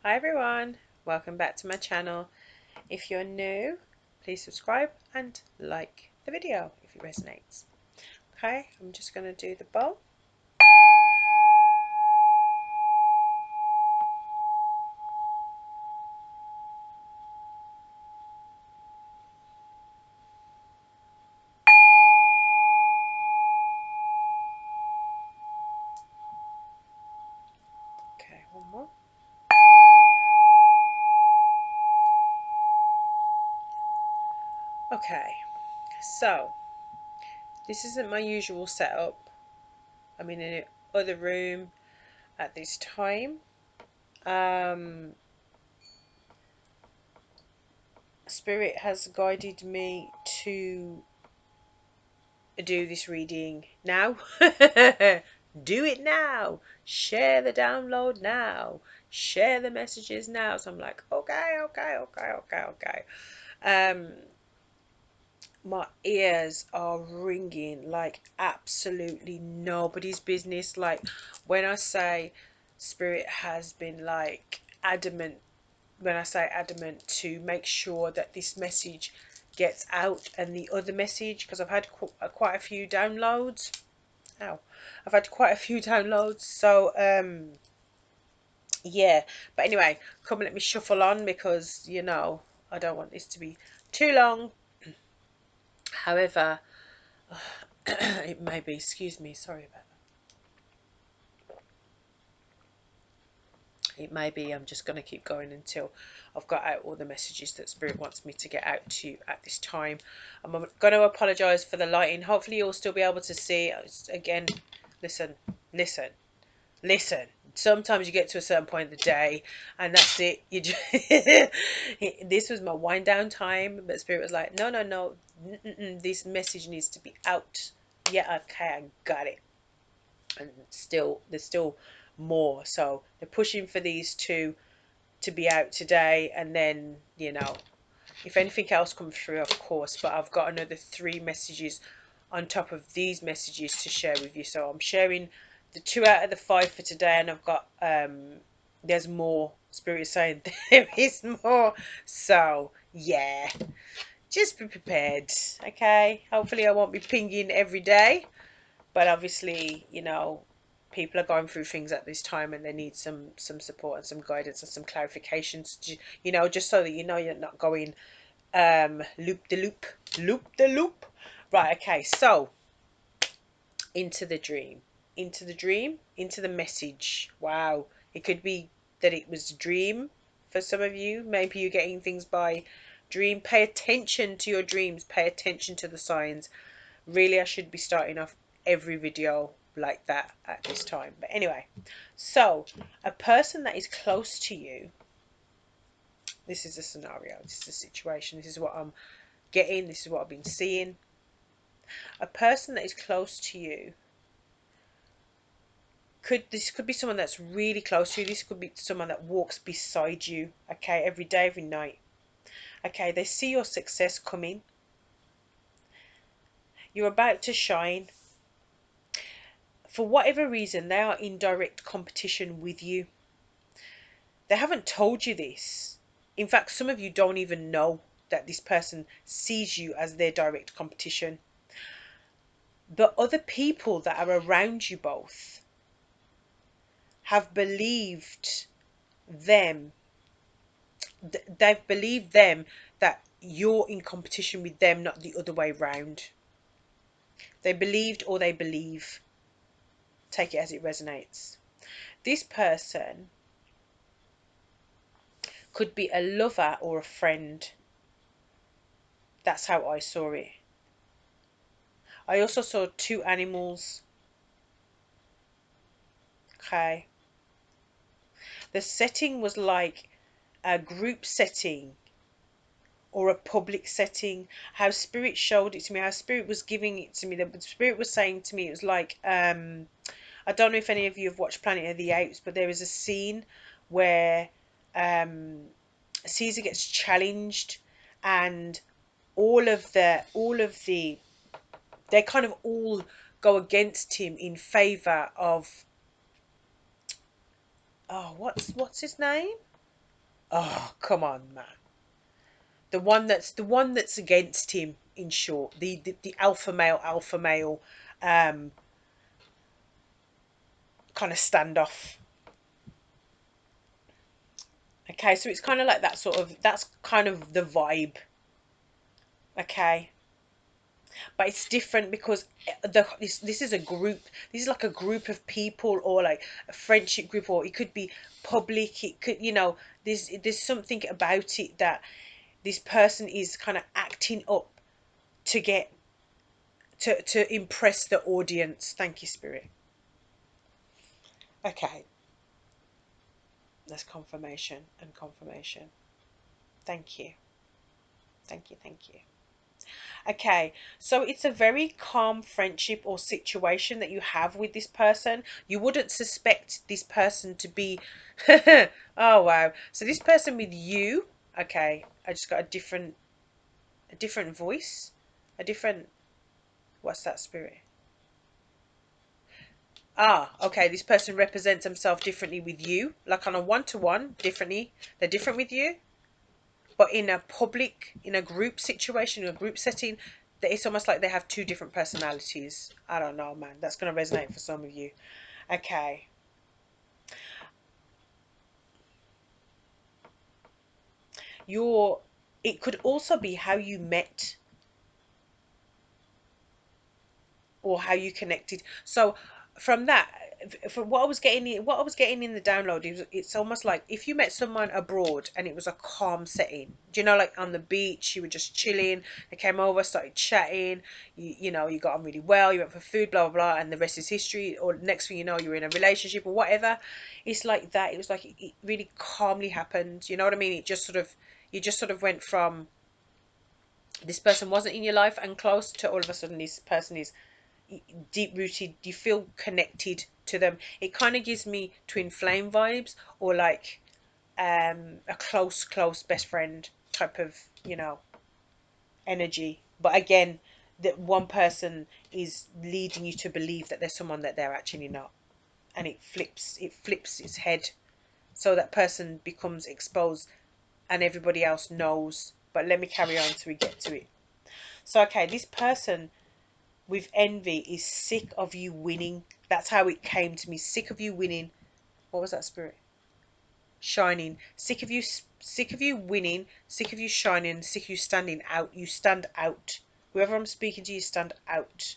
Hi everyone, welcome back to my channel. If you're new, please subscribe and like the video if it resonates. Okay, I'm just going to do the bowl. Okay, one more. Okay, so this isn't my usual setup. I'm in another room at this time. Spirit has guided me to do this reading now. Do it now. Share the download now. Share the messages now. So I'm like, okay. My ears are ringing like absolutely nobody's business. Like when I say Spirit has been like adamant, when I say adamant to make sure that this message gets out and the other message, because I've had quite a few downloads. I've had quite a few downloads, so yeah. But anyway, come and let me shuffle on, because I don't want this to be too long. However, it may be, excuse me, sorry about that. It may be I'm just going to keep going until I've got out all the messages that Spirit wants me to get out to you at this time. I'm going to apologise for the lighting. Hopefully you'll still be able to see. Again, listen. Sometimes you get to a certain point of the day and that's it. You just this was my wind down time, but Spirit was like, no, this message needs to be out. Yeah, okay, I got it. And there's still more, so they're pushing for these two to be out today, and then if anything else comes through, of course. But I've got another 3 messages on top of these messages to share with you, so I'm sharing the 2 out of the 5 for today, and I've got there's more. Spirit is saying there is more, so yeah, just be prepared. Okay, hopefully I won't be pinging every day, but obviously people are going through things at this time and they need some support and some guidance and some clarifications, just so that you're not going loop the loop. Right, okay, so into the dream, into the message. Wow, it could be that it was a dream for some of you. Maybe you're getting things by dream. Pay attention to your dreams, pay attention to the signs. Really, I should be starting off every video like that at this time. But anyway, so a person that is close to you, this is a scenario, this is a situation, this is what I'm getting, this is what I've been seeing. A person that is close to you, this could be someone that's really close to you. This could be someone that walks beside you, okay, every day, every night. Okay, they see your success coming. You're about to shine. For whatever reason, they are in direct competition with you. They haven't told you this. In fact, some of you don't even know that this person sees you as their direct competition. But other people that are around you both have believed them, they've believed them that you're in competition with them, not the other way round. They believed, or they believe. Take it as it resonates. This person could be a lover or a friend. That's how I saw it. I also saw 2 animals. Okay. The setting was like a group setting or a public setting. How Spirit showed it to me, how Spirit was giving it to me, the Spirit was saying to me, it was like, I don't know if any of you have watched Planet of the Apes, but there is a scene where Caesar gets challenged, and all of the they kind of all go against him in favor of, oh, what's his name? Oh, come on, man. The one that's against him, in short. The alpha male um kind of standoff. Okay, so it's kind of like that sort of, that's kind of the vibe. Okay. But it's different because this is a group. This is like a group of people, or like a friendship group, or it could be public. It could, there's something about it that this person is kind of acting up to get to impress the audience. Thank you, Spirit. Okay, that's confirmation and confirmation. Thank you. Thank you. Thank you. Okay, so it's a very calm friendship or situation that you have with this person. You wouldn't suspect this person to be. Oh wow. So this person with you, okay, I just got a different voice. A different, what's that, Spirit? Ah, okay, this person represents himself differently with you, like on a one-to-one, differently. They're different with you, but in a public, in a group situation, in a group setting, that it's almost like they have two different personalities. I don't know, man. That's going to resonate for some of you. Okay. Your It could also be how you met or how you connected. So from that, from what I was getting in the download, it's almost like if you met someone abroad and it was a calm setting. Do you know, like on the beach, you were just chilling. They came over, started chatting. You got on really well. You went for food, blah blah blah, and the rest is history. Or next thing you know, you're in a relationship or whatever. It's like that. It was like it really calmly happened. You know what I mean? You just sort of went from this person wasn't in your life and close to all of a sudden this person is deep rooted. You feel connected to them. It kind of gives me twin flame vibes, or like a close best friend type of energy. But again, that one person is leading you to believe that there's someone that they're actually not, and it flips its head, so that person becomes exposed and everybody else knows. But let me carry on till we get to it. So okay, this person with envy is sick of you winning. That's how it came to me. Sick of you winning. What was that, Spirit? Shining. Sick of you winning. Sick of you shining. Sick of you standing out. You stand out. Whoever I'm speaking to, you stand out.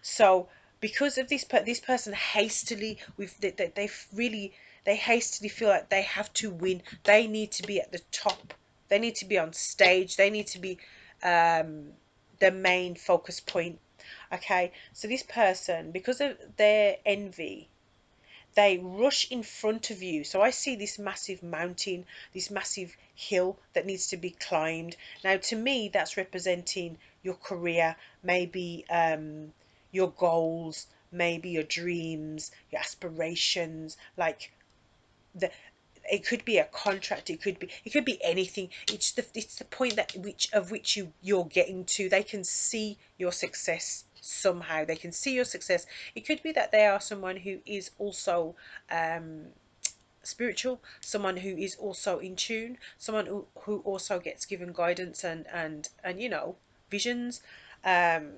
So because of this person hastily, they really, they hastily feel like they have to win. They need to be at the top. They need to be on stage. They need to be um, the main focus point. Okay, so this person, because of their envy, they rush in front of you. So I see this massive mountain, this massive hill that needs to be climbed. Now, to me, that's representing your career, maybe your goals, maybe your dreams, your aspirations. Like the it could be a contract, it could be anything. It's the point that which you're getting to. They can see your success somehow. They can see your success. It could be that they are someone who is also um spiritual, someone who is also in tune, someone who also gets given guidance and visions. um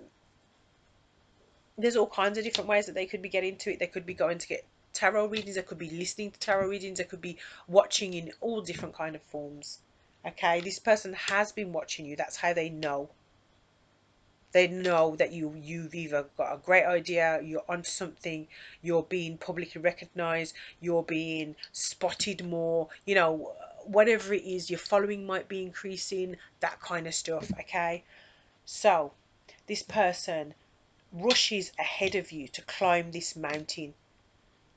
there's all kinds of different ways that they could be getting to it. They could be going to get tarot readings. They could be listening to tarot readings. They could be watching in all different kind of forms. Okay, this person has been watching you. That's how they know. They know that you've either got a great idea, you're onto something, you're being publicly recognized, you're being spotted more. Whatever it is, your following might be increasing. That kind of stuff. Okay, so this person rushes ahead of you to climb this mountain.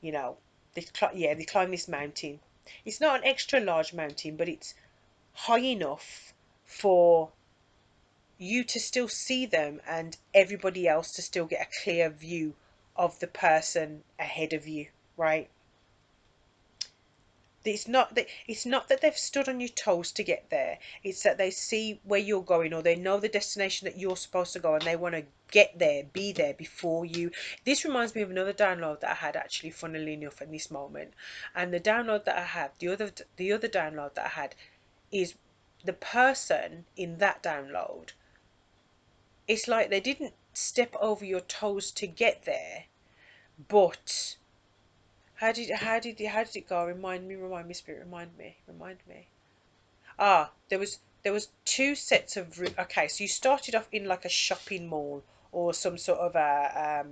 You know, they climb this mountain. It's not an extra large mountain, but it's high enough for you to still see them and everybody else to still get a clear view of the person ahead of you, right? It's not that they've stood on your toes to get there. It's that they see where you're going, or they know the destination that you're supposed to go, and they want to get there, be there before you. This reminds me of another download that I had, actually, funnily enough, in this moment. And the download that I had, the other download that I had, is the person in that download. It's like they didn't step over your toes to get there, but how did it go? Remind me, spirit, remind me. There was two sets of okay, so you started off in like a shopping mall, or some sort of a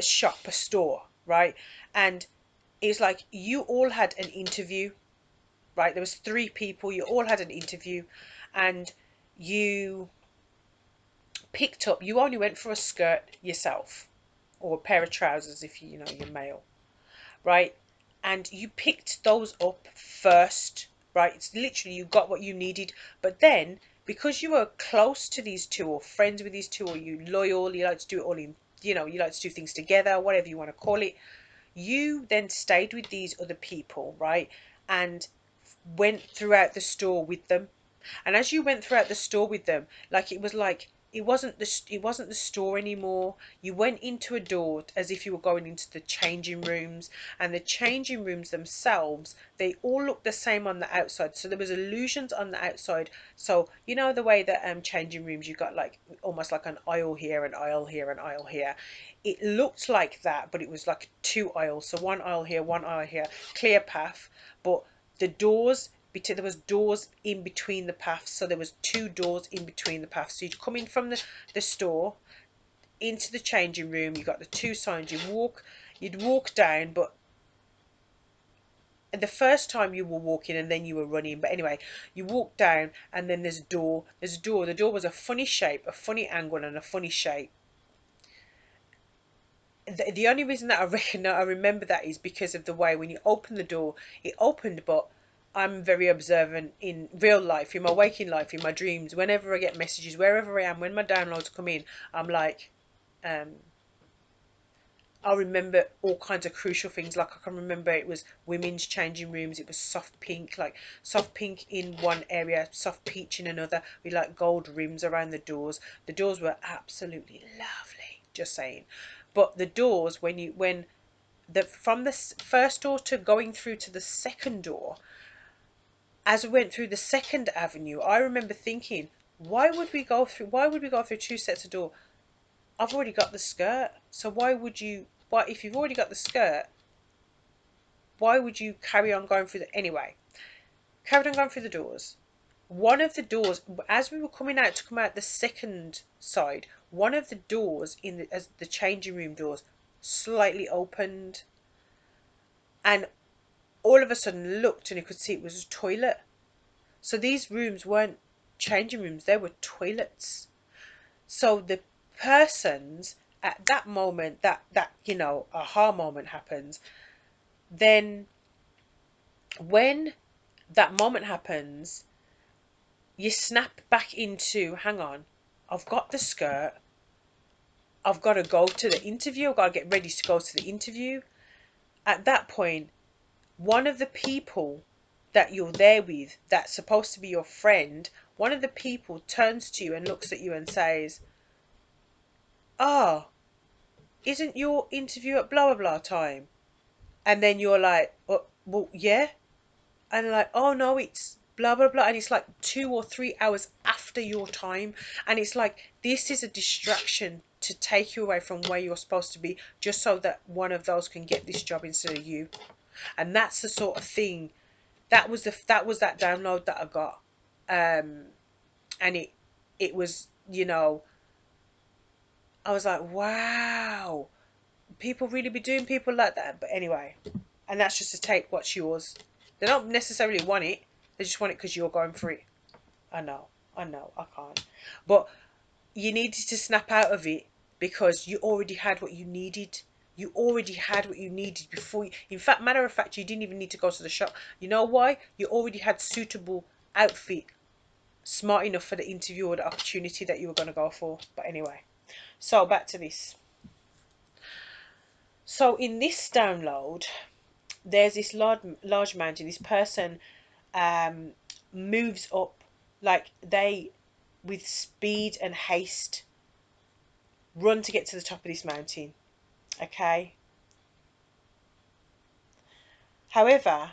shop, a store, right? And it's like you all had an interview, right? There was three people, you all had an interview, and you you only went for a skirt yourself, or a pair of trousers if you're male, right? And you picked those up first, right? It's literally, you got what you needed. But then, because you were close to these two, or friends with these two, or you loyal, you like to do it all in, you like to do things together, whatever you want to call it, you then stayed with these other people, right? And went throughout the store with them. And as you went throughout the store with them, it wasn't the store anymore. You went into a door as if you were going into the changing rooms, and the changing rooms themselves, they all looked the same on the outside. So there was illusions on the outside. So you know the way that changing rooms, you got like almost like an aisle here, an aisle here, an aisle here. It looked like that, but it was like two aisles. So one aisle here, one aisle here, clear path. But the doors, there was doors in between the paths, so there was two doors in between the paths. So you'd come in from the store into the changing room, you got the two signs, you'd walk down, but the first time you were walking and then you were running, but anyway, you walk down, and then there's a door. The door was a funny shape, a funny angle, and a funny shape. The only reason that I remember that is because of the way when you open the door, it opened. But I'm very observant in real life, in my waking life, in my dreams. Whenever I get messages, wherever I am, when my downloads come in, I'm like, um, I'll remember all kinds of crucial things. Like I can remember it was women's changing rooms. It was soft pink, like soft pink in one area, soft peach in another, with like gold rims around the doors. The doors were absolutely lovely. Just saying. But the doors, when from the first door to going through to the second door, as we went through the second avenue, I remember thinking, why would we go through two sets of door? I've already got the skirt. So why, if you've already got the skirt, why would you carry on going through anyway? Carried on going through the doors. One of the doors, as we were coming out to come out the second side, one of the doors as the changing room doors slightly opened, and all of a sudden looked, and you could see it was a toilet. So these rooms weren't changing rooms, they were toilets. So the persons at that moment, that aha moment happens, then when that moment happens, you snap back into, hang on, I've got the skirt, I've got to go to the interview, I've got to get ready to go to the interview. At that point, one of the people that you're there with, that's supposed to be your friend, one of the people turns to you and looks at you and says, "Ah, isn't your interview at blah blah blah time?" And then you're like, "Oh, well, yeah." And like, "Oh no, it's blah blah blah," and it's like 2 or 3 hours after your time. And it's like, this is a distraction to take you away from where you're supposed to be, just so that one of those can get this job instead of you. And that's the sort of thing, that download that I got. And it was, I was like, wow, people really be doing people like that. But anyway, and that's just to take what's yours. They don't necessarily want it, they just want it because you're going for it. I know, I can't. But you needed to snap out of it, because you already had what you needed. You already had what you needed before in fact, matter of fact, you didn't even need to go to the shop. You know why? You already had suitable outfit, smart enough for the interview or the opportunity that you were going to go for. But anyway, so back to this. So in this download, there's this large mountain. This person moves up, like they, with speed and haste, run to get to the top of this mountain. Okay. However,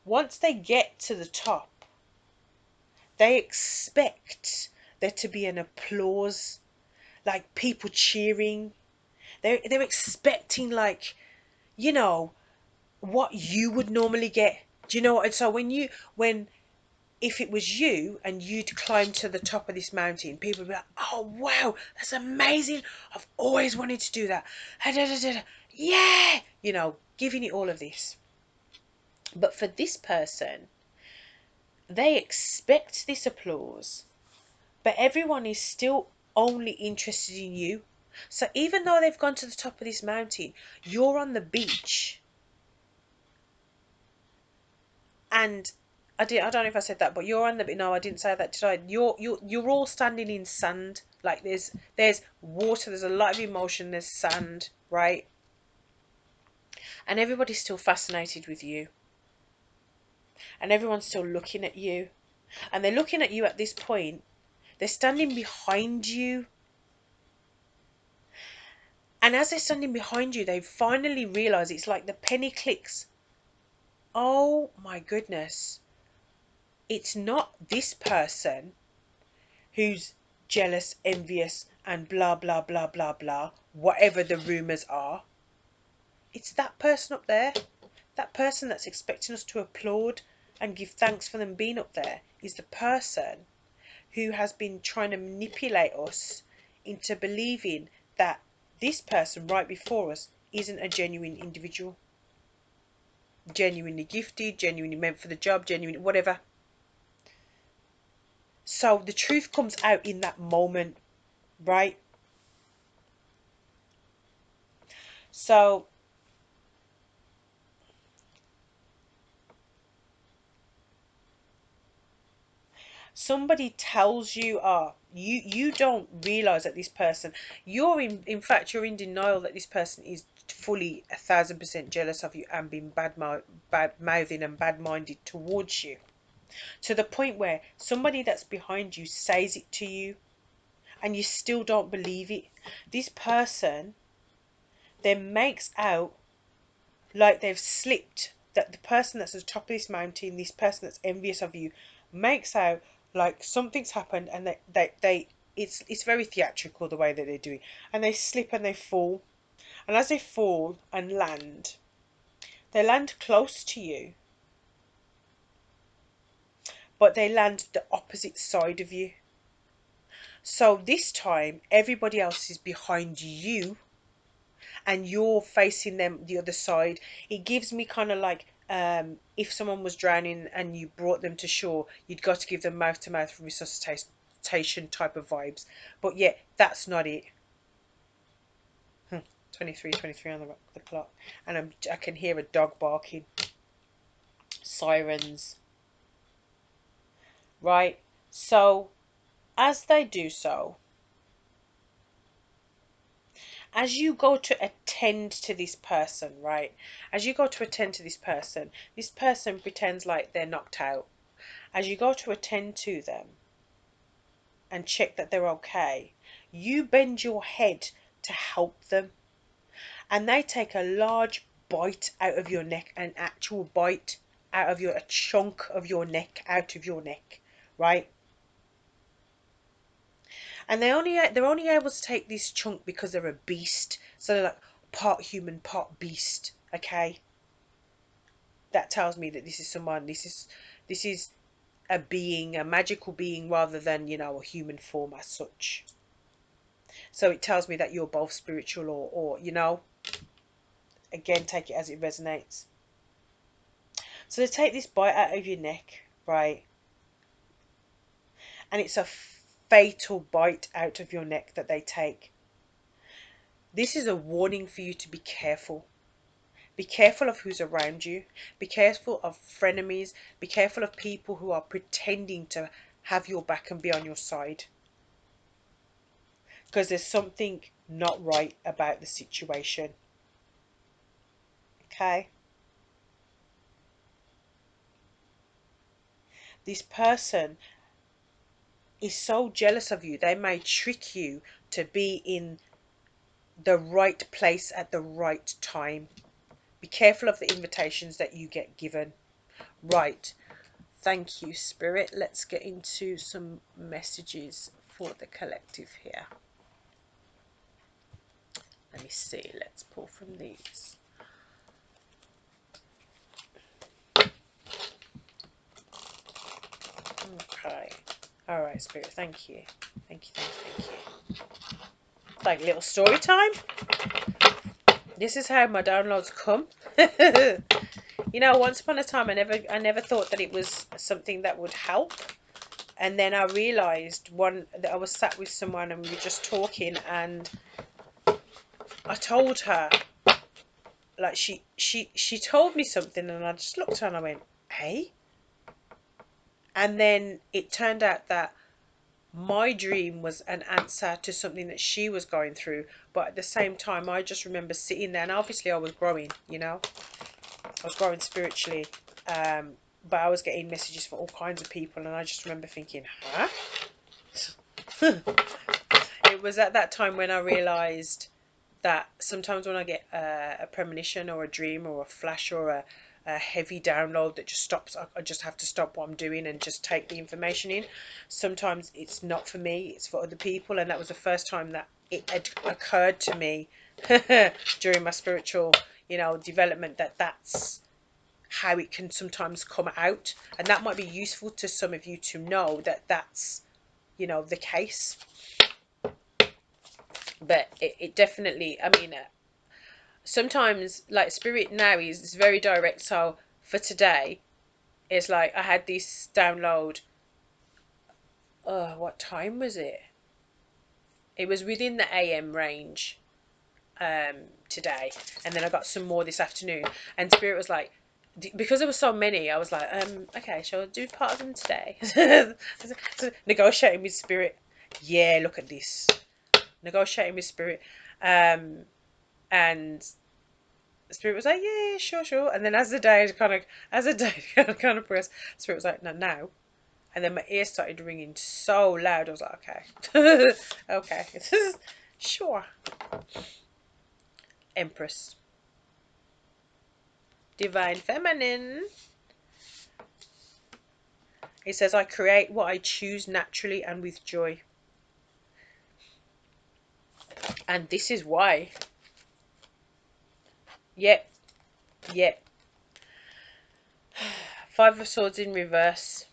once they get to the top, they expect there to be an applause, like people cheering. They're expecting, like, you know, what you would normally get. Do you know what? So when if it was you and you'd climb to the top of this mountain, people would be like, "Oh wow, that's amazing! I've always wanted to do that." Yeah, giving you all of this. But for this person, they expect this applause, but everyone is still only interested in you. So even though they've gone to the top of this mountain, you're on the beach. And I don't know if I said that, but you're on the, no, I didn't say that, did I? You're all standing in sand. Like there's water, there's a lot of emotion, there's sand, right? And everybody's still fascinated with you. And everyone's still looking at you. And they're looking at you at this point. They're standing behind you. And as they're standing behind you, they finally realize, it's like the penny clicks. Oh my goodness. It's not this person who's jealous, envious, and blah, blah, blah, blah, blah, whatever the rumours are. It's that person up there. That person that's expecting us to applaud and give thanks for them being up there is the person who has been trying to manipulate us into believing that this person right before us isn't a genuine individual. Genuinely gifted, genuinely meant for the job, genuinely whatever. So the truth comes out in that moment, right? So somebody tells you, you don't realize that this person, you're in fact you're in denial that this person is fully 1,000% jealous of you and being bad mouthing and bad minded towards you, to the point where somebody that's behind you says it to you and you still don't believe it. This person then makes out like they've slipped, that the person that's at the top of this mountain, this person that's envious of you, makes out like something's happened, and they it's very theatrical the way that they do it, and they slip and they fall, and as they fall and land, they land close to you, but they land the opposite side of you. So this time everybody else is behind you and you're facing them the other side. It gives me kind of like, if someone was drowning and you brought them to shore, you'd got to give them mouth to mouth resuscitation type of vibes. But yeah, that's not it. 23 on the clock, and I can hear a dog barking, sirens, right? So as they do so, as you go to attend to this person, right? As you go to attend to this person pretends like they're knocked out. As you go to attend to them and check that they're okay, you bend your head to help them, and they take a large bite out of your neck, an actual bite out of a chunk of your neck out of your neck, right? And they're only able to take this chunk because they're a beast. So they're like part human, part beast. Okay, that tells me that this is someone. This is a being, a magical being, rather than a human form as such. So it tells me that you're both spiritual or again, take it as it resonates. So they take this bite out of your neck, right? And it's a fatal bite out of your neck that they take. This is a warning for you to be careful. Be careful of who's around you. Be careful of frenemies. Be careful of people who are pretending to have your back and be on your side. Because there's something not right about the situation. Okay. This person is so jealous of you. They may trick you to be in the right place at the right time. Be careful of the invitations that you get given. Right. Thank you, Spirit. Let's get into some messages for the collective here. Let me see. Let's pull from these. Okay. All right, Spirit. Thank you. Thank you. Thank you. Thank you. Like little story time. This is how my downloads come. You know, once upon a time, I never thought that it was something that would help. And then I realized that I was sat with someone and we were just talking, and I told her, like, she told me something, and I just looked at her and I went, hey. And then it turned out that my dream was an answer to something that she was going through, but at the same time I just remember sitting there, and obviously I was growing, you know, I was growing spiritually, but I was getting messages for all kinds of people, and I just remember thinking, huh? It was at that time when I realized that sometimes when I get a premonition or a dream or a flash or a heavy download that just stops, I just have to stop what I'm doing and just take the information in. Sometimes it's not for me, it's for other people, and that was the first time that it had occurred to me during my spiritual, you know, development, that that's how it can sometimes come out, and that might be useful to some of you to know that that's, you know, the case. But it definitely, I mean, sometimes, like, spirit now is very direct. So for today, it's like I had this download, what time was it? It was within the AM range today, and then I got some more this afternoon, and spirit was like, because there were so many, I was like, okay, shall I do part of them today? So negotiating with spirit. Yeah, look at this. Negotiating with spirit. And Spirit was like, yeah, sure, sure. And then as the day kind of progressed, Spirit was like, no, now. And then my ears started ringing so loud. I was like, okay, okay, sure. Empress, Divine Feminine. It says, I create what I choose naturally and with joy. And this is why. Yep, yep. Five of Swords in reverse.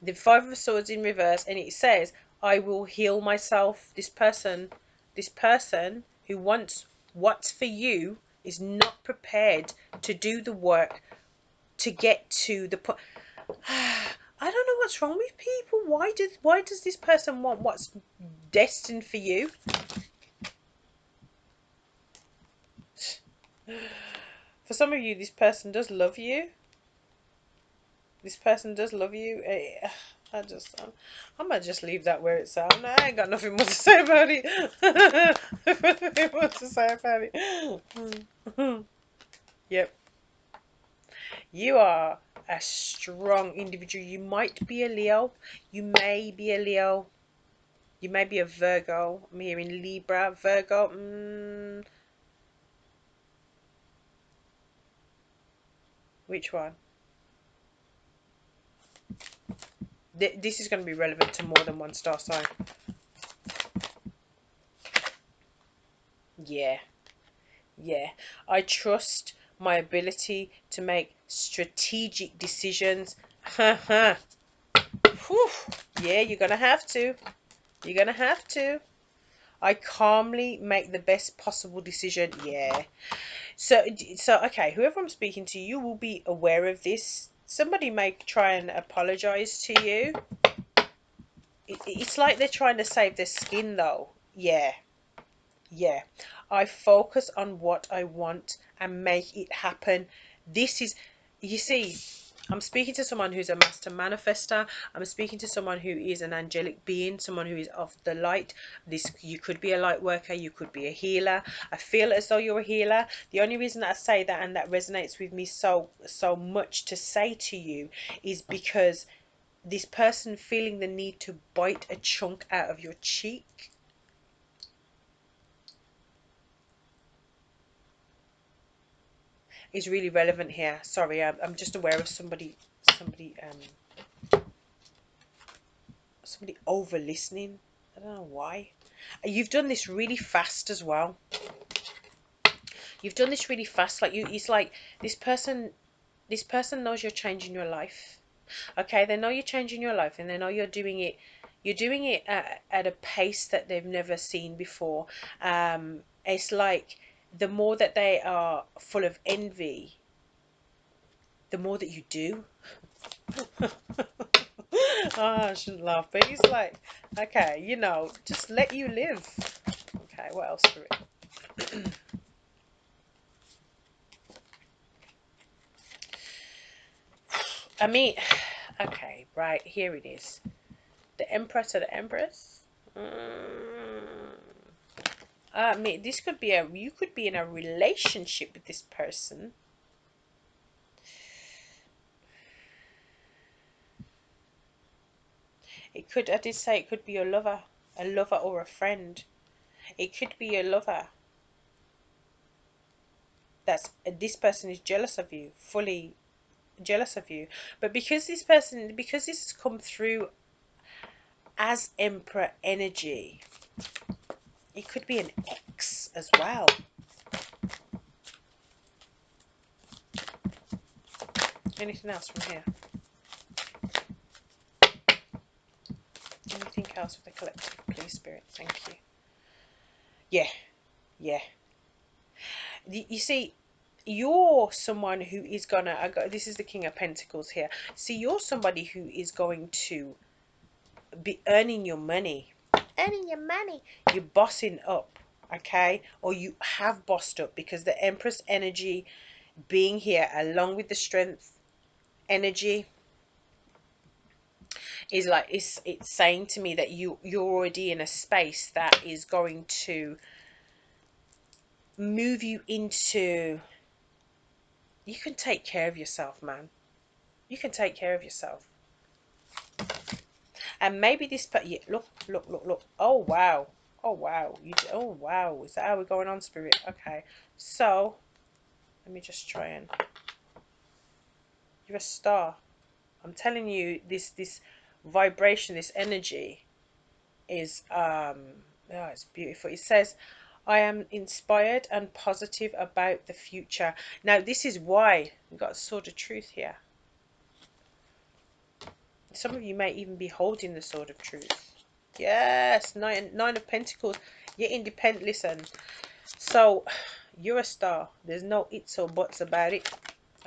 The Five of Swords in reverse, and it says, I will heal myself. This person who wants what's for you is not prepared to do the work to get to the point. I don't know what's wrong with people. Why does this person want what's destined for you? For some of you, this person does love you. This person does love you. I might just leave that where it's at. No, I ain't got nothing more to say about it. Nothing more to say about it. Yep. You are a strong individual. You might be a Leo. You may be a Leo. You may be a Virgo. I'm hearing Libra, Virgo. Which one? This is going to be relevant to more than one star sign. Yeah. Yeah. I trust my ability to make strategic decisions. Yeah, you're going to have to. You're going to have to. I calmly make the best possible decision. Yeah. So okay, whoever I'm speaking to, you will be aware of this. Somebody may try and apologize to you. It's like they're trying to save their skin, though. Yeah. Yeah. I focus on what I want and make it happen. This is, you see, I'm speaking to someone who's a master manifester. I'm speaking to someone who is an angelic being, someone who is of the light. This, you could be a light worker, you could be a healer. I feel as though you're a healer. The only reason that I say that and that resonates with me so much to say to you is because this person feeling the need to bite a chunk out of your cheek is really relevant here. Sorry, I'm just aware of somebody over listening. I don't know why. You've done this really fast as well. You've done this really fast. Like, it's like this person knows you're changing your life. Okay, they know you're changing your life, and they know you're doing it. You're doing it at a pace that they've never seen before. It's like the more that they are full of envy, the more that you do. I shouldn't laugh, but he's like, okay, just let you live. Okay, what else for it? I mean, okay, right, here it is. The Empress or the Empress? I mean, this could be you could be in a relationship with this person. It could, I did say it could be your lover, a lover or a friend. It could be your lover. This person is jealous of you, fully jealous of you. But because this has come through as Emperor energy, it could be an ex as well. Anything else from here? Anything else with the collective, please, Spirit? Thank you. Yeah, yeah. You see, you're someone who is gonna. This is the King of Pentacles here. See, you're somebody who is going to be earning your money. Earning your money. You're bossing up, okay? Or you have bossed up, because the Empress energy being here along with the Strength energy is like, it's saying to me that you're already in a space that is going to move you into, you can take care of yourself, man. You can take care of yourself. And maybe this, but yeah, look. Oh wow. Oh wow. Oh wow. Is that how we're going on, Spirit? Okay. So let me just try and, you're a star. I'm telling you, this vibration, this energy is oh, it's beautiful. It says, I am inspired and positive about the future. Now this is why we've got a sword of truth here. Some of you may even be holding the sword of truth. Yes, nine of Pentacles. You're independent. Listen, so you're a star. There's no ifs or buts about it.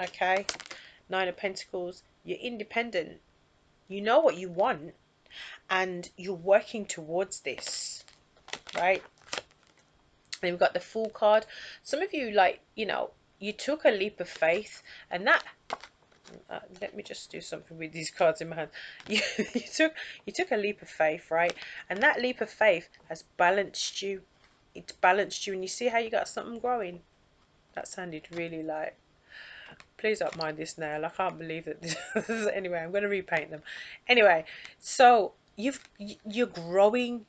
Okay, Nine of Pentacles. You're independent. You know what you want, and you're working towards this, right? Then we've got the Fool card. Some of you, like, you took a leap of faith, and that let me just do something with these cards in my hand. You took a leap of faith, right? And that leap of faith has balanced you. It's balanced you, and you see how you got something growing. That sounded really like, please don't mind this nail. I can't believe that this anyway, I'm going to repaint them. Anyway, so you're growing.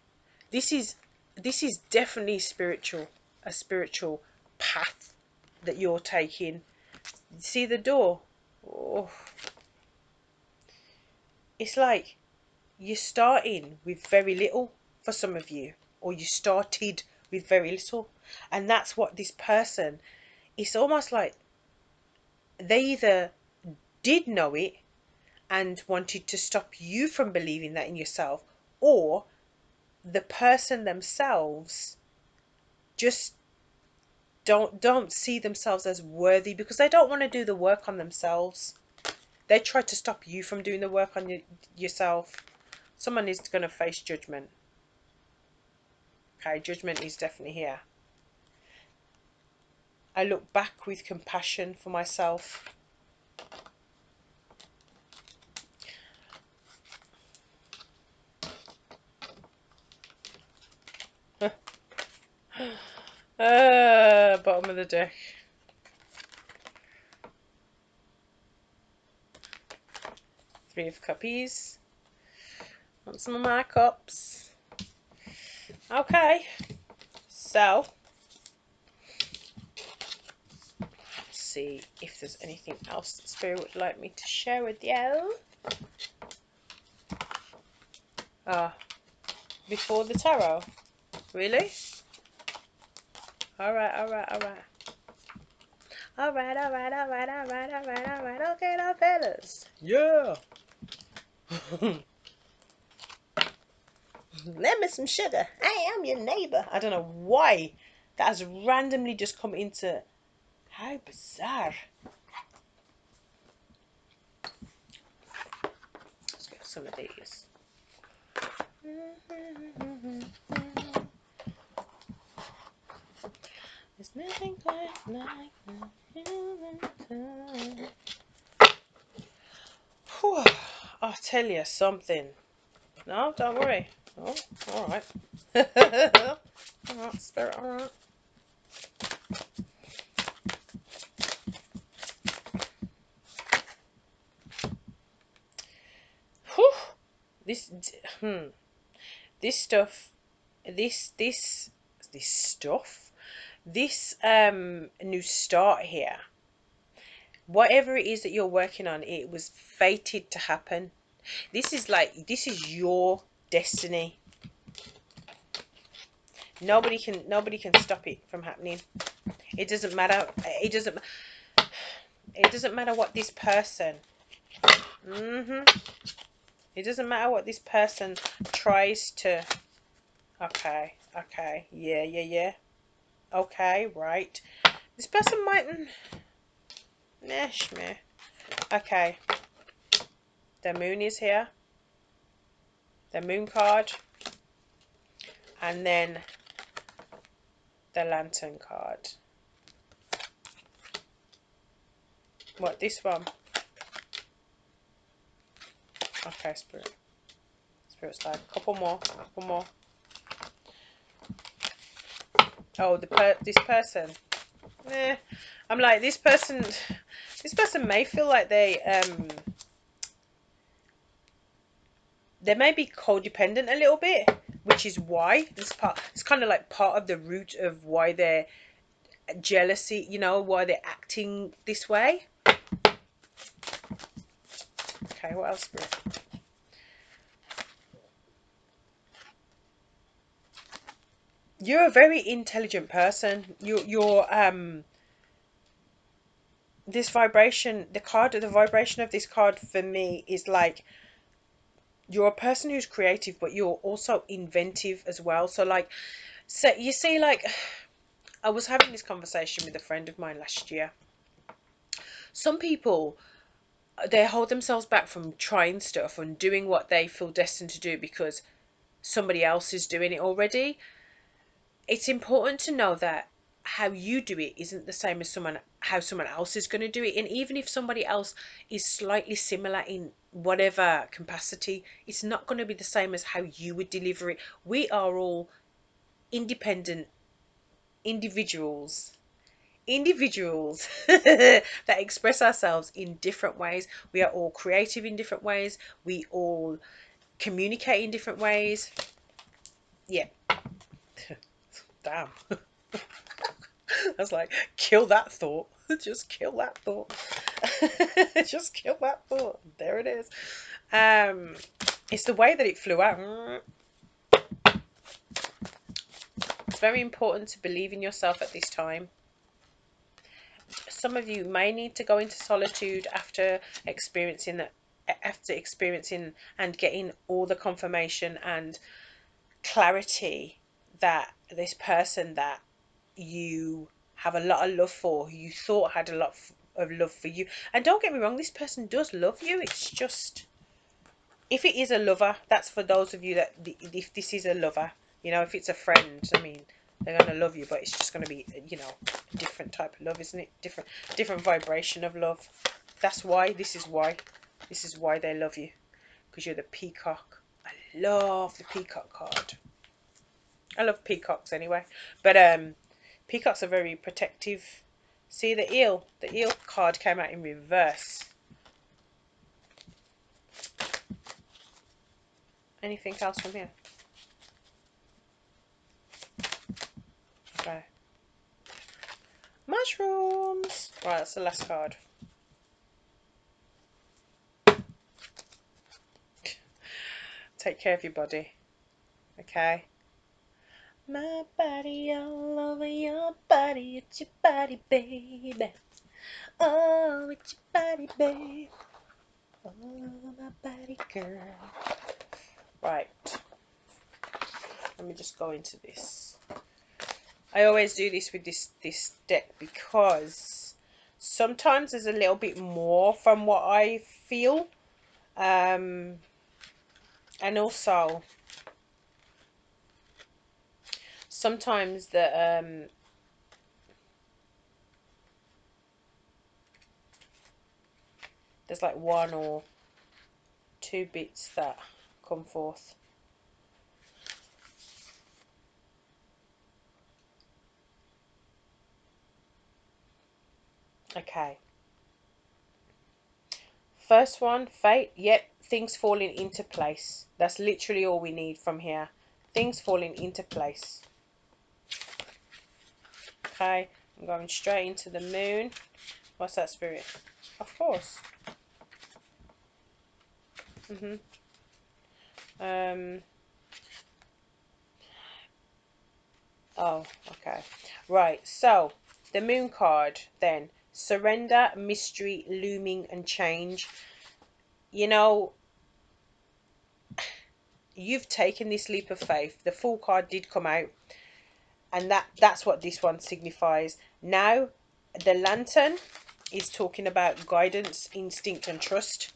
This is definitely spiritual, a spiritual path that you're taking. See the door? Oh, it's like you're starting with very little for some of you, or you started with very little, and that's what this person, it's almost like they either did know it and wanted to stop you from believing that in yourself, or the person themselves just don't see themselves as worthy because they don't want to do the work on themselves. They try to stop you from doing the work on yourself. Someone is going to face judgment. Okay, judgment is definitely here. I look back with compassion for myself. Bottom of the deck. Three of Cuppies. Want some of my cups. Okay. So, let's see if there's anything else that Spirit would like me to share with you. Before the tarot. Really? Alright. Alright. Okay, now, fellas. Yeah. Lend me some sugar. I am your neighbour. I don't know why that has randomly just come into. How bizarre. Let's get some of these. There's nothing quite like the human touch. Whew. I'll tell you something. No, don't worry. Oh, alright. Alright, Spirit, alright. Whew. This stuff, this stuff, this new start here, whatever it is that you're working on, it was fated to happen. This is your destiny. Nobody can stop it from happening. It doesn't matter. It doesn't matter what this person. It doesn't matter what this person tries to. Okay. Yeah. Okay, right. This person mightn't. Meh. Okay. The moon is here. The moon card. And then the lantern card. What, this one? Okay, Spirit. Spirit's like, couple more. Oh, this person. I'm like, this person may feel like they may be codependent a little bit, which is why it's kind of like part of the root of why they're jealousy, why they're acting this way. Okay, what else, Spirit? You're a very intelligent person. You're this vibration, the vibration of this card for me is like, you're a person who's creative, but you're also inventive as well. So like, you see, like, I was having this conversation with a friend of mine last year. Some people, they hold themselves back from trying stuff and doing what they feel destined to do because somebody else is doing it already. It's important to know that how you do it isn't the same as how someone else is going to do it. And even if somebody else is slightly similar in whatever capacity, it's not going to be the same as how you would deliver it. We are all independent individuals that express ourselves in different ways. We are all creative in different ways. We all communicate in different ways. Yeah. Damn. I was like, kill that thought. Just kill that thought. Just kill that thought. There it is. It's the way that it flew out. It's very important to believe in yourself at this time. Some of you may need to go into solitude after experiencing and getting all the confirmation and clarity that this person that you have a lot of love for, who you thought had a lot of love for you, and don't get me wrong, this person does love you. It's just, if it is a lover, that's for those of you that, if this is a lover, if it's a friend, I mean, they're going to love you, but it's just going to be, a different type of love, isn't it? Different vibration of love. This is why they love you, because you're the peacock. I love the peacock card. I love peacocks anyway, but Peacocks are very protective. See the eel? The eel card came out in reverse. Anything else from here? Okay. Mushrooms. Right, that's the last card. Take care of your body. Okay? My body all over your body. It's your body, baby. Oh, it's your body, babe. All over my body, girl. Right. Let me just go into this. I always do this with this deck because sometimes there's a little bit more from what I feel. And also sometimes there's like one or two bits that come forth. Okay. First one, fate. Yep, things falling into place. That's literally all we need from here. Things falling into place. Okay, I'm going straight into the moon. What's that, Spirit? Of course. Oh, okay. Right, so the moon card then. Surrender, mystery, looming, and change. You know, you've taken this leap of faith. The Fool card did come out, and that's what this one signifies. Now, the Lantern is talking about guidance, instinct, and trust.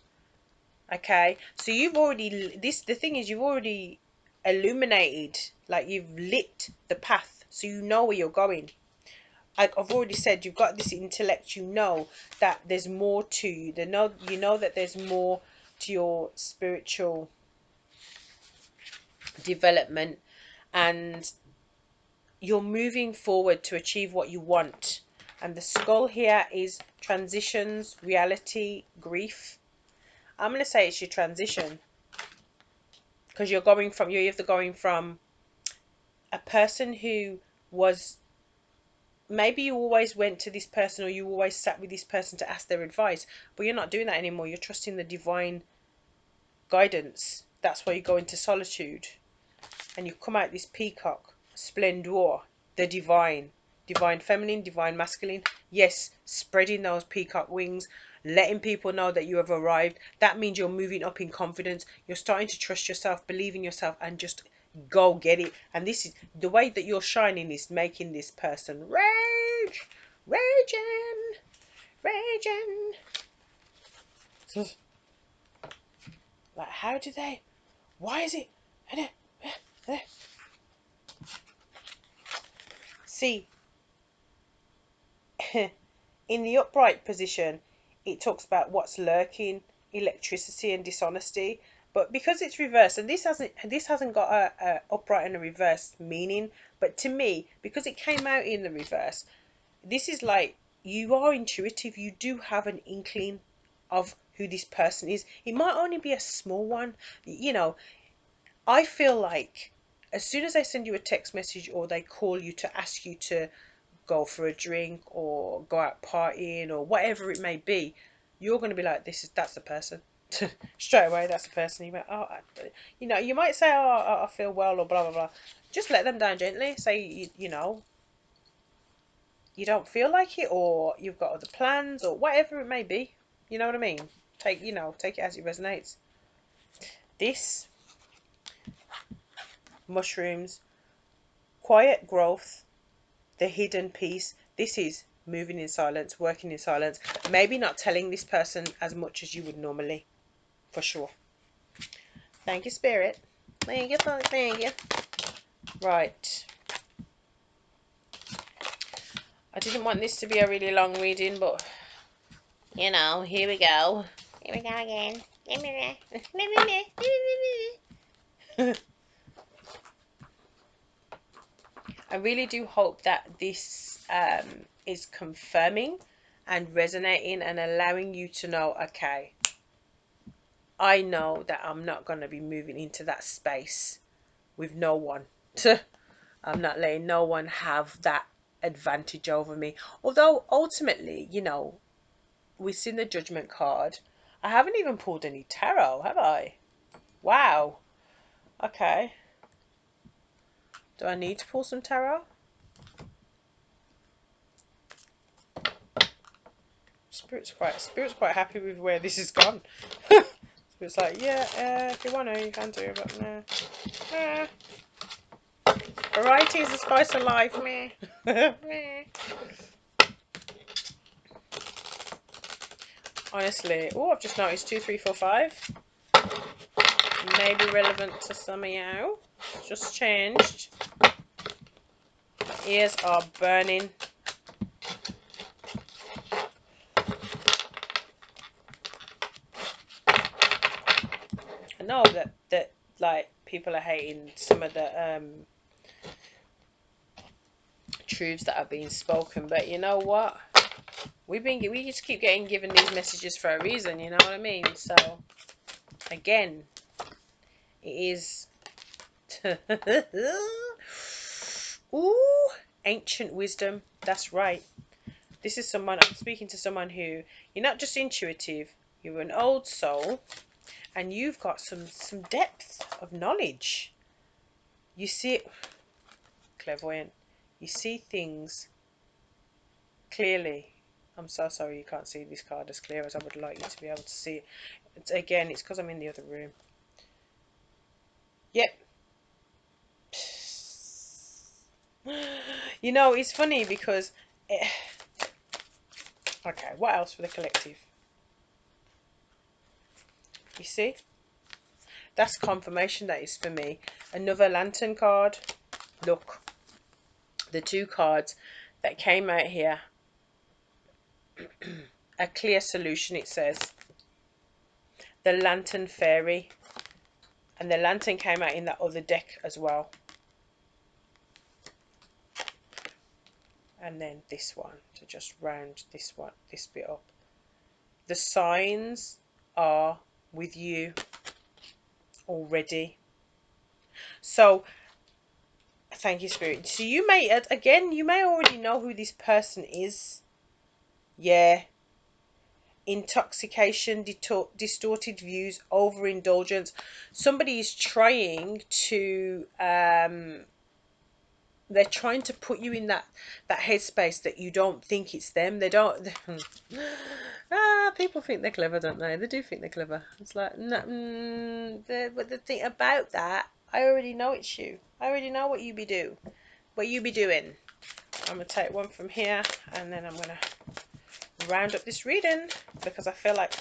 Okay, so you've already the thing is you've already illuminated, like you've lit the path, so you know where you're going. Like I've already said, you've got this intellect. You know that there's more to you. You know that there's more to your spiritual development, and you're moving forward to achieve what you want. And the skull here is transitions, reality, grief. I'm going to say it's your transition, because you're either going from a person who was, maybe you always went to this person or you always sat with this person to ask their advice, but you're not doing that anymore. You're trusting the divine guidance. That's why you go into solitude and you come out this peacock, splendor, the divine feminine, divine masculine. Yes, spreading those peacock wings, letting people know that you have arrived. That means you're moving up in confidence. You're starting to trust yourself, believe in yourself, and just go get it. And this is the way that you're shining, is making this person rage, raging, raging. Like, how do they? Why is it? See, in the upright position, it talks about what's lurking, electricity and dishonesty. But because it's reversed, and this hasn't got a upright and a reverse meaning, but to me, because it came out in the reverse, this is like you are intuitive. You do have an inkling of who this person is. It might only be a small one. I feel like as soon as they send you a text message or they call you to ask you to go for a drink or go out partying or whatever it may be, you're going to be like, that's the person. Straight away, that's the person. You might say, oh, I feel well, or blah blah blah. Just let them down gently. Say, you don't feel like it, or you've got other plans, or whatever it may be. You know what I mean? Take it as it resonates. This mushrooms, quiet growth, the hidden piece. This is moving in silence, working in silence, maybe not telling this person as much as you would normally, for sure. Thank you, Spirit. Thank you, thank you. Right. I didn't want this to be a really long reading, but here we go. Here we go again. I really do hope that this is confirming and resonating and allowing you to know, okay, I know that I'm not going to be moving into that space with no one. I'm not letting no one have that advantage over me. Although ultimately, you know, we've seen the judgment card. I haven't even pulled any tarot, have I? Wow. Okay. Do I need to pull some tarot? Spirit's quite happy with where this has gone. Spirit's like, yeah, if you want to, you can do, but nah. Variety is the spice of life, meh. Honestly, oh, I've just noticed 2, 3, 4, 5. Maybe relevant to some of you. Just changed. My ears are burning. I know that like people are hating some of the truths that are being spoken, but you know what? We just keep getting given these messages for a reason. You know what I mean? So again, it is. Ooh, ancient wisdom. That's right. This is someone, I'm speaking to someone who, you're not just intuitive, you're an old soul, and you've got some depth of knowledge. You see it, clairvoyant. You see things clearly. I'm so sorry you can't see this card as clear as I would like you to be able to see it. Again, it's because I'm in the other room. Yep. You know, it's funny because okay, what else for the collective? You see? That's confirmation that is for me. Another lantern card. Look. The two cards that came out here. A clear solution, it says. The lantern fairy. And the lantern came out in that other deck as well. And then this one to just round this bit up. The signs are with you already. So thank you, Spirit. So you may, again, you may already know who this person is. Yeah. Intoxication, distorted views, overindulgence. Somebody is trying to they're trying to put you in that headspace that you don't think it's them. They don't. People think they're clever, don't they? They do think they're clever. It's like, no, but the thing about that, I already know it's you. I already know what you be doing. I'm gonna take one from here, and then I'm gonna round up this reading because I feel like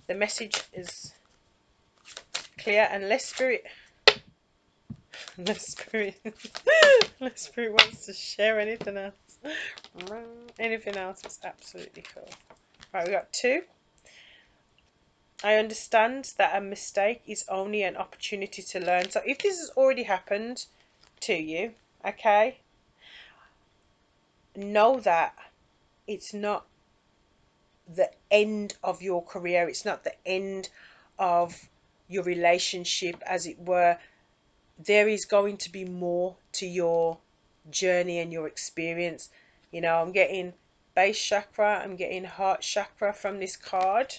the message is clear, and less spirit less spirit wants to share anything else. Anything else is absolutely cool. Right, we got 2. I understand that a mistake is only an opportunity to learn. So if this has already happened to you, okay, know that it's not the end of your career. It's not the end of your relationship, as it were. There is going to be more to your journey and your experience. You know, I'm getting base chakra, I'm getting heart chakra from this card.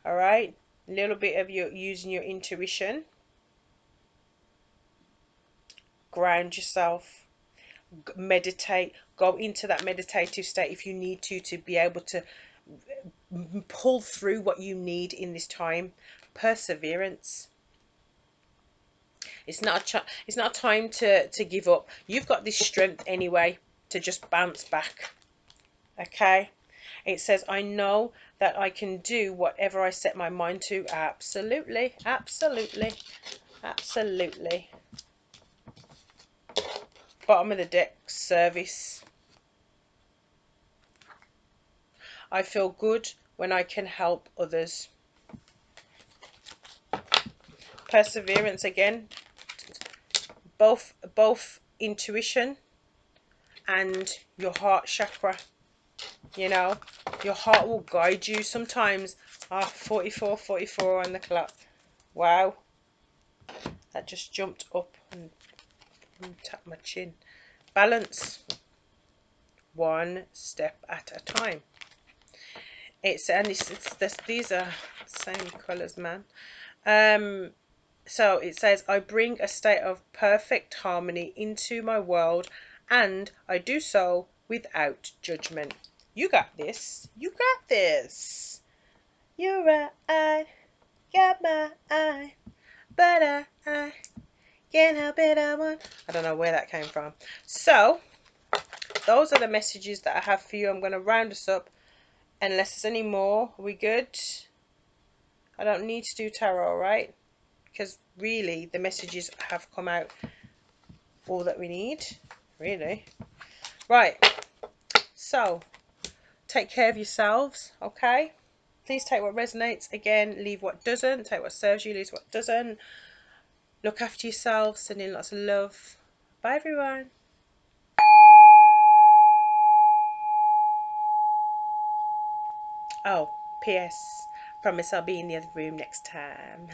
All right, a little bit of your using your intuition. Ground yourself, meditate, go into that meditative state if you need to be able to pull through what you need in this time. Perseverance. It's not a time to give up. You've got this strength anyway to just bounce back. Okay. It says, I know that I can do whatever I set my mind to. Absolutely. Absolutely. Absolutely. Bottom of the deck, service. I feel good when I can help others. Perseverance again. Both intuition and your heart chakra. You know, your heart will guide you. Sometimes, 44 on the clock. Wow, that just jumped up and tapped my chin. Balance, one step at a time. It's this, these are same colours, man. So it says, I bring a state of perfect harmony into my world, and I do so without judgment. You got this. You got this. You're right. Got my eye. But I can't help it. I don't know where that came from. So, those are the messages that I have for you. I'm going to round us up. Unless there's any more. Are we good? I don't need to do tarot, right? Because really, the messages have come out all that we need. Really. Right. So, take care of yourselves, okay? Please take what resonates. Again, leave what doesn't. Take what serves you, leave what doesn't. Look after yourselves. Send in lots of love. Bye, everyone. Oh, P.S. Promise I'll be in the other room next time.